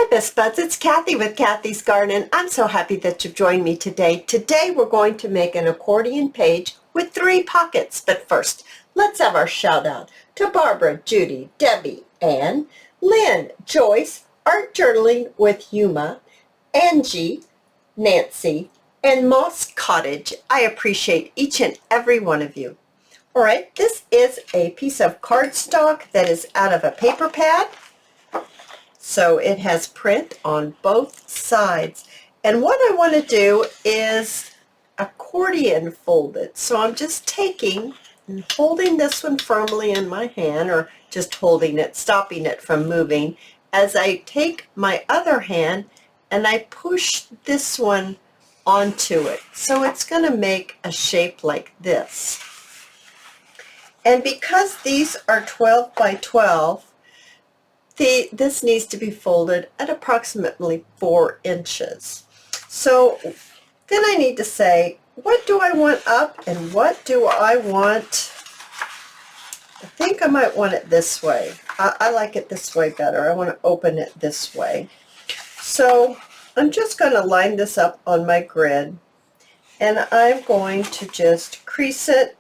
Hi Best Buds, it's Cathy with Cathy's Garden. I'm so happy that you've joined me today. Today we're going to make an accordion page with 3 pockets. But first, let's have our shout out to Barbara, Judy, Debbie, Ann, Lynn, Joyce, Art Journaling with Yuma, Angie, Nancy, and Moss Cottage. I appreciate each and every one of you. All right, this is a piece of cardstock that is out of a paper pad. So it has print on both sides. And what I want to do is accordion fold it. So I'm just taking and holding this one firmly in my hand, or just holding it, stopping it from moving, as I take my other hand and I push this one onto it. So it's going to make a shape like this. And because these are 12 by 12, this needs to be folded at approximately 4 inches. So then I need to say, what do I want up and what do I want? I think I might want it this way. I like it this way better. I want to open it this way. So I'm just going to line this up on my grid, and I'm going to just crease it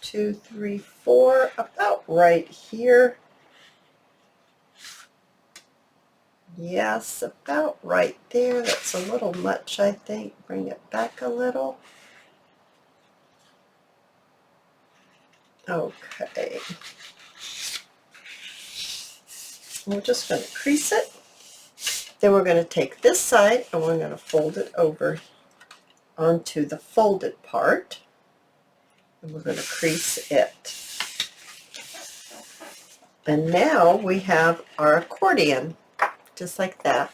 2, 3, 4, about right here. Yes, about right there. That's a little much, I think. Bring it back a little. Okay. We're just going to crease it. Then we're going to take this side and we're going to fold it over onto the folded part. And we're going to crease it. And now we have our accordion, just like that.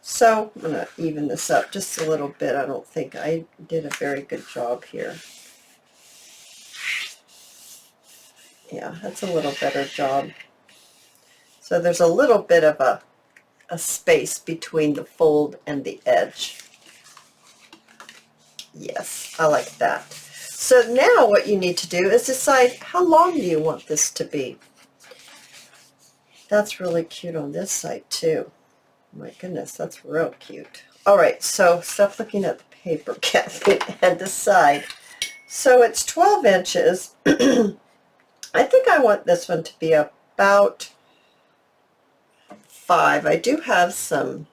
So I'm going to even this up just a little bit. I don't think I did a very good job here. Yeah, that's a little better job. So there's a little bit of a space between the fold and the edge. Yes, I like that. So now what you need to do is decide how long do you want this to be. That's really cute on this side too. My goodness, that's real cute. All right, so stop looking at the paper, Cathy, and decide. So it's 12 inches. I think I want this one to be about 5. I do have some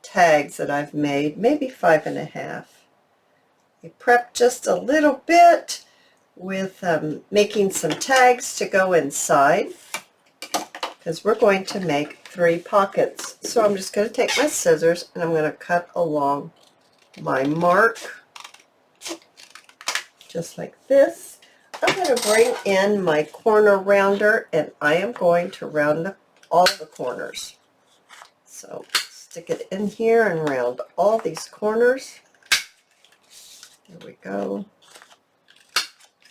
tags that I've made, maybe 5.5. I prepped just a little bit with making some tags to go inside, because we're going to make 3 pockets. So I'm just going to take my scissors and I'm going to cut along my mark just like this. I'm going to bring in my corner rounder and I am going to round all the corners. So stick it in here and round all these corners. There we go.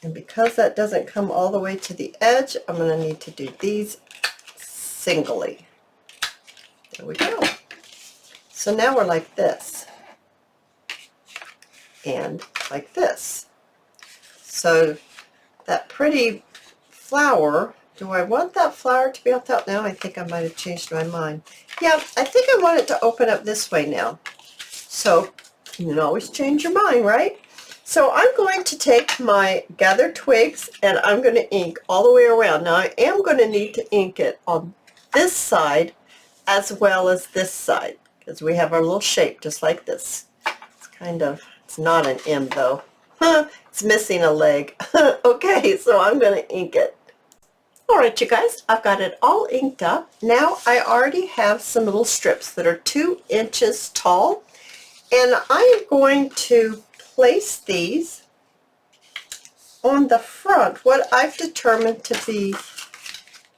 And because that doesn't come all the way to the edge, I'm going to need to do these singly. There we go. So now we're like this and like this. So that pretty flower, do I want that flower to be on top now? I think I might have changed my mind. Yeah, I think I want it to open up this way now. So you can always change your mind, right? So I'm going to take my gathered twigs and I'm going to ink all the way around. Now I am going to need to ink it on this side as well as this side, because we have our little shape just like this. It's kind of, it's not an M though. It's missing a leg. Okay, so I'm going to ink it. All right, you guys, I've got it all inked up. Now I already have some little strips that are 2 inches tall, and I am going to place these on the front, what I've determined to be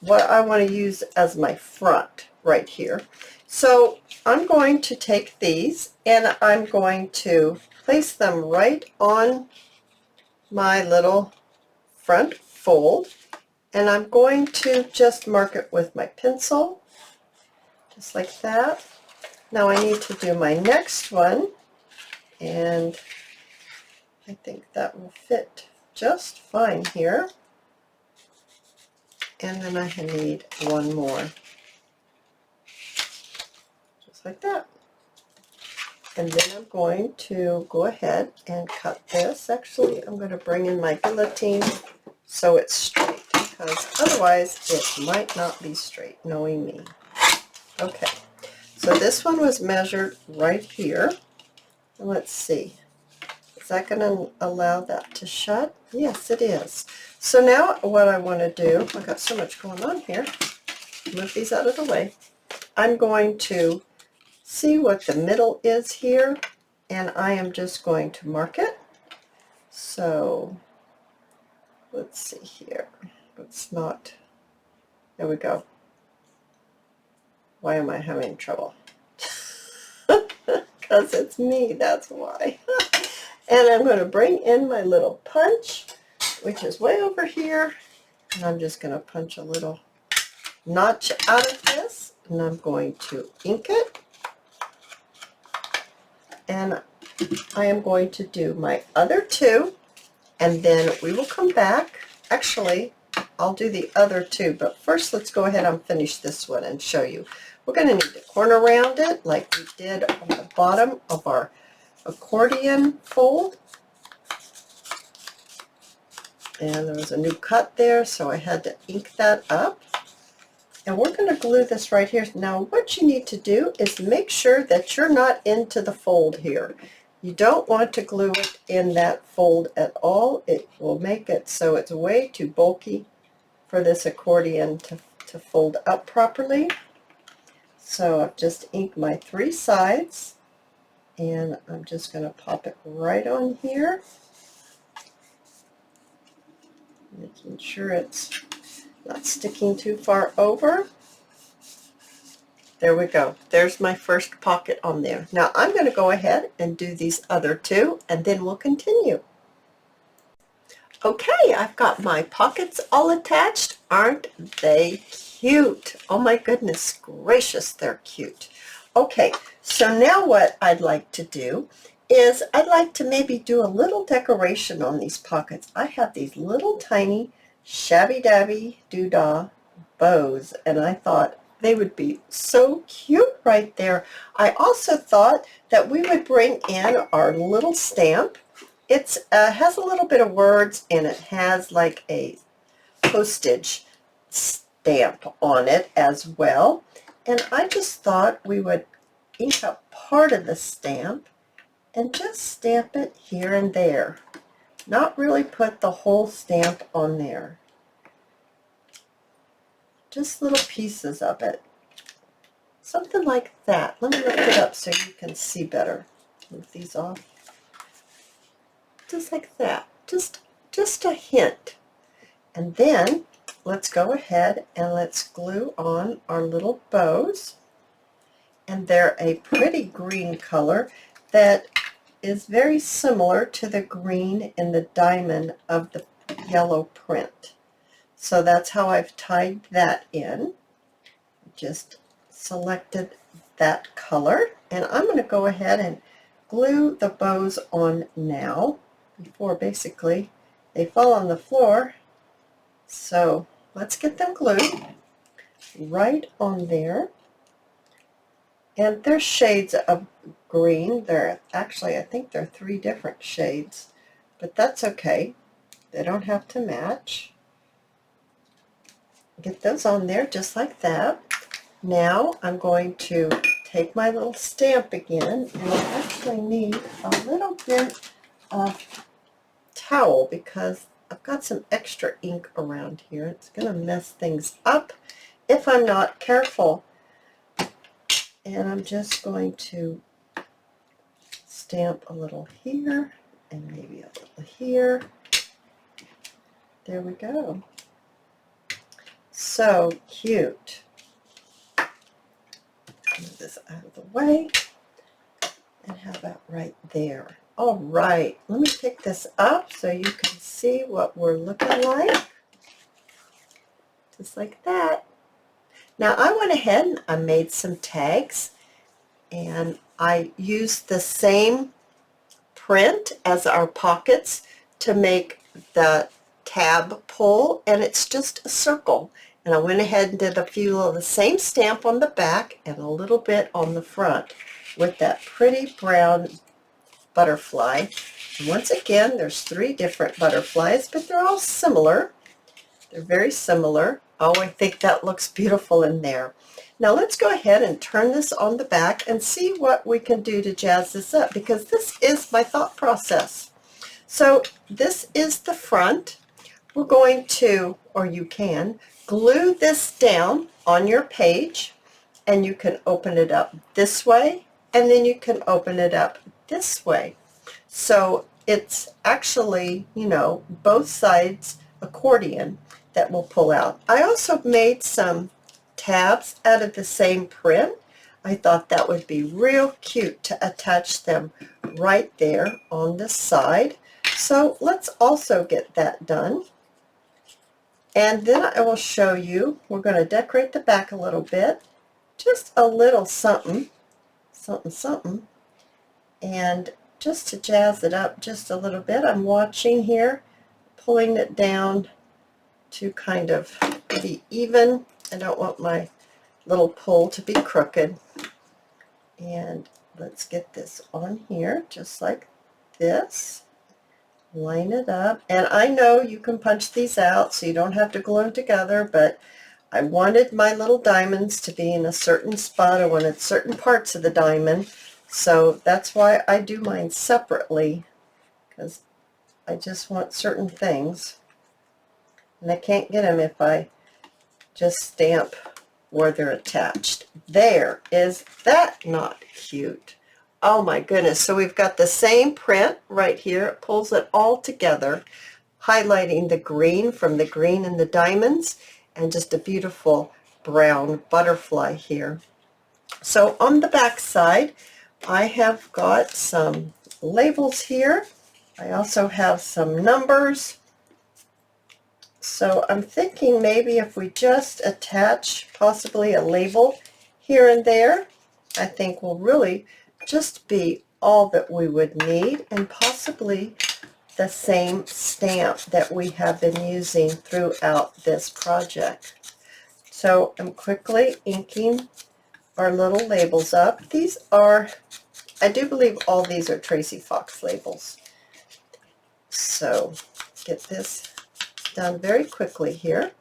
what I want to use as my front right here. So I'm going to take these and I'm going to place them right on my little front fold, and I'm going to just mark it with my pencil, just like that. Now I need to do my next one, and I think that will fit just fine here. And then I need one more. just like that. And then I'm going to go ahead and cut this. Actually, I'm going to bring in my guillotine so it's straight, because otherwise it might not be straight, knowing me. Okay, so this one was measured right here. Let's see. Is that going to allow that to shut? Yes, it is. So now what I want to do, I've got so much going on here. Move these out of the way. I'm going to see what the middle is here, and I am just going to mark it. So let's see here. It's not, there we go. Why am I having trouble? Because it's me, that's why. And I'm going to bring in my little punch, which is way over here, and I'm just going to punch a little notch out of this, and I'm going to ink it. And I am going to do my other two, and then we will come back. Actually, I'll do the other two, but first let's go ahead and finish this one and show you. We're going to need to corner around it like we did on the bottom of our accordion fold. And there was a new cut there, so I had to ink that up. And we're going to glue this right here. Now what you need to do is make sure that you're not into the fold here. You don't want to glue it in that fold at all. It will make it so it's way too bulky for this accordion to fold up properly. So I've just inked my three sides, and I'm just going to pop it right on here, making sure it's not sticking too far over. There we go. There's my first pocket on there. Now I'm going to go ahead and do these other two, and then we'll continue. Okay, I've got my pockets all attached. Aren't they cute? Oh my goodness gracious, they're cute. Okay, so now what I'd like to do is I'd like to maybe do a little decoration on these pockets. I have these little tiny shabby-dabby doodah bows, and I thought they would be so cute right there. I also thought that we would bring in our little stamp. It has a little bit of words, and it has like a postage stamp on it as well. And I just thought we would ink up part of the stamp and just stamp it here and there. Not really put the whole stamp on there. Just little pieces of it. Something like that. Let me lift it up so you can see better. Move these off. Just like that. Just a hint. And then let's go ahead and let's glue on our little bows. And they're a pretty green color that is very similar to the green in the diamond of the yellow print. So that's how I've tied that in. Just selected that color, and I'm going to go ahead and glue the bows on now before basically they fall on the floor. So let's get them glued right on there. And they're shades of green. They're actually, I think they're 3 different shades, but that's okay. They don't have to match. Get those on there just like that. Now I'm going to take my little stamp again, and I actually need a little bit of towel because I've got some extra ink around here. It's going to mess things up if I'm not careful. And I'm just going to stamp a little here and maybe a little here. There we go. So cute. Move this out of the way, and how about right there? All right, let me pick this up so you can see what we're looking like. Just like that. Now I went ahead and I made some tags, and I used the same print as our pockets to make the tab pull, and it's just a circle. And I went ahead and did a few of the same stamp on the back and a little bit on the front with that pretty brown butterfly. And once again, there's 3 different butterflies, but they're all similar. They're very similar. Oh, I think that looks beautiful in there. Now let's go ahead and turn this on the back and see what we can do to jazz this up, because this is my thought process. So this is the front. We're going to, or you can, glue this down on your page, and you can open it up this way, and then you can open it up this way. So it's actually, you know, both sides accordion that will pull out. I also made some tabs out of the same print. I thought that would be real cute to attach them right there on the side. So let's also get that done. And then I will show you, we're going to decorate the back a little bit, just a little something, something, something. And just to jazz it up just a little bit, I'm watching here, pulling it down to kind of be even. I don't want my little pull to be crooked. And let's get this on here just like this. Line it up. And I know you can punch these out so you don't have to glue them together, but I wanted my little diamonds to be in a certain spot. I wanted certain parts of the diamond. So that's why I do mine separately, because I just want certain things. And I can't get them if I just stamp where they're attached. There, is that not cute? Oh my goodness. So we've got the same print right here. It pulls it all together, highlighting the green from the green and the diamonds, and just a beautiful brown butterfly here. So on the back side, I have got some labels here. I also have some numbers. So I'm thinking maybe if we just attach possibly a label here and there, I think will really just be all that we would need, and possibly the same stamp that we have been using throughout this project. So I'm quickly inking our little labels up. These are, I do believe all these are Tracy Fox labels. So get this done very quickly here.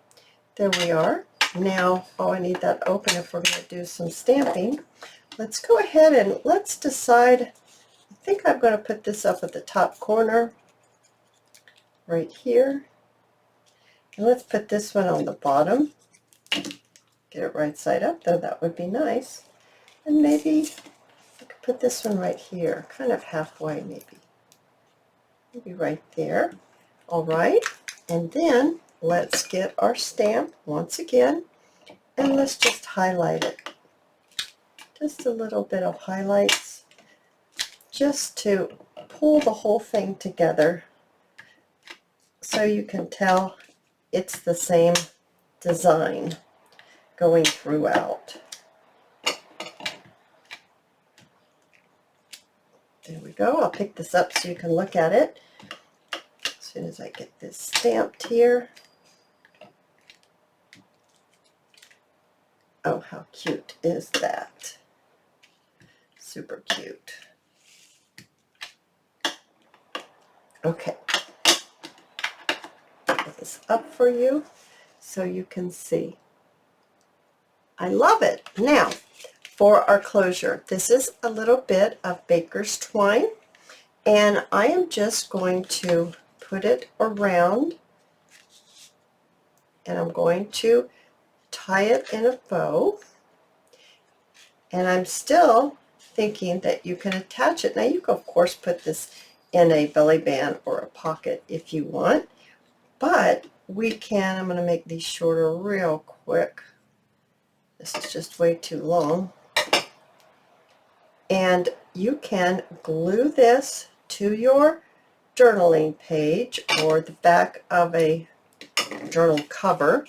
There we are. Now, oh, I need that open if we're going to do some stamping. Let's go ahead and let's decide. I think I'm going to put this up at the top corner right here. And let's put this one on the bottom. Get it right side up, though that would be nice. And maybe I could put this one right here, kind of halfway maybe. Maybe right there. All right. And then let's get our stamp once again, and let's just highlight it. Just a little bit of highlights just to pull the whole thing together so you can tell it's the same design going throughout. There we go. I'll pick this up so you can look at it as soon as I get this stamped here. Oh, how cute is that? Super cute. Okay. Put this up for you so you can see. I love it. Now, for our closure, this is a little bit of baker's twine, and I am just going to put it around, and I'm going to tie it in a bow. And I'm still thinking that you can attach it. Now you can of course put this in a belly band or a pocket if you want, but we can, I'm going to make these shorter real quick. This is just way too long. And you can glue this to your journaling page or the back of a journal cover.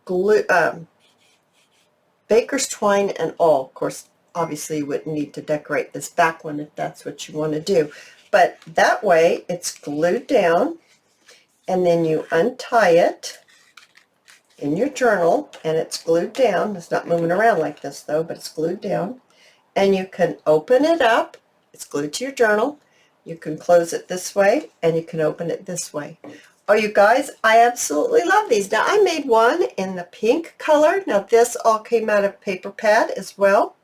Glue, baker's twine and all. Of course, obviously you wouldn't need to decorate this back one if that's what you want to do. But that way it's glued down, and then you untie it, in your journal, and it's glued down. It's not moving around like this though, but it's glued down. And you can open it up. It's glued to your journal. You can close it this way, and you can open it this way. Oh, you guys, I absolutely love these. Now, I made one in the pink color. Now, this all came out of paper pad as well.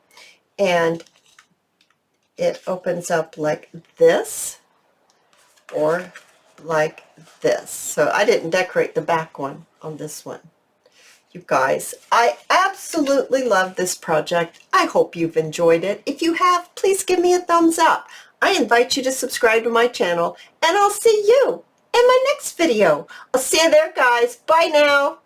And it opens up like this or like this. So I didn't decorate the back one on this one. You guys, I absolutely love this project. I hope you've enjoyed it. If you have, please give me a thumbs up. I invite you to subscribe to my channel, and I'll see you in my next video. I'll see you there, guys. Bye now.